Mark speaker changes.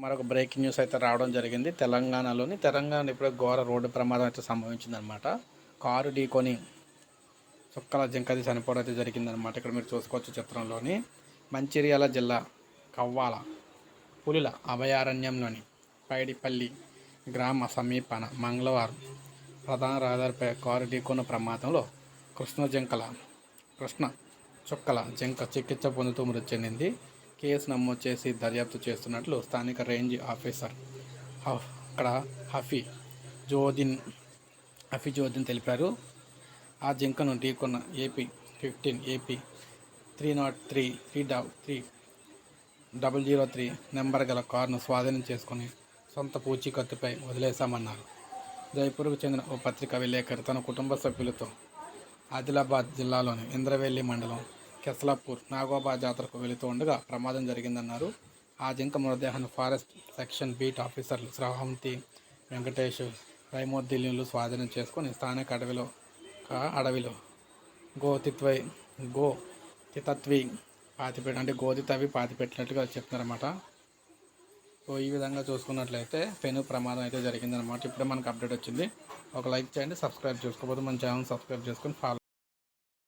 Speaker 1: మరొక breaking news అయితే రావడం జరిగింది. తెలంగాణ ఇప్పుడే ఘోర రోడ్డు ప్రమాదం అయితే సంభవించిందనమాట. కారు ఢీకొని చుక్కల జింకది చనిపోవడం అయితే జరిగిందనమాట. ఇక్కడ మీరు చూసుకోవచ్చు చిత్రంలోని. మంచిర్యాల జిల్లా కవ్వాల పులుల అభయారణ్యంలోని పైడిపల్లి గ్రామ సమీపాన మంగళవారం ప్రధాన రహదారిపై కారు ఢీకొన్న ప్రమాదంలో కృష్ణ చుక్కల జింక చికిత్స పొందుతూ మృతి చెందింది. కేసు నమోదు చేసి దర్యాప్తు చేస్తున్నట్లు స్థానిక రేంజ్ ఆఫీసర్ అక్కడ హఫీజోద్దీన్ తెలిపారు. ఆ జింకను ఢీకొన్న AP 303 నెంబర్ గల కారును స్వాధీనం చేసుకుని సొంత పూచీకత్తుపై వదిలేశామన్నారు. జైపూర్కు చెందిన ఓ పత్రికా విలేకరి తన కుటుంబ సభ్యులతో ఆదిలాబాద్ జిల్లాలోని ఇంద్రవెల్లి మండలం కెస్లాపూర్ నాగోబా జాతరకు వెళుతూ ఉండగా ప్రమాదం జరిగిందన్నారు. ఆ జింక మృతదేహాన్ని ఫారెస్ట్ సెక్షన్ బీట్ ఆఫీసర్లు శ్రావంతి వెంకటేష్ రైమోద్దిల్లు స్వాధీనం చేసుకొని స్థానిక అడవిలో పాతిపెట్టినట్టుగా చెప్తున్నారన్నమాట. సో ఈ విధంగా చూసుకున్నట్లయితే పెను ప్రమాదం అయితే జరిగిందనమాట. ఇప్పుడే మనకు అప్డేట్ వచ్చింది. ఒక లైక్ చేయండి, సబ్స్క్రైబ్ చేసుకోకపోతే మన ఛానల్ సబ్స్క్రైబ్ చేసుకొని ఫాలో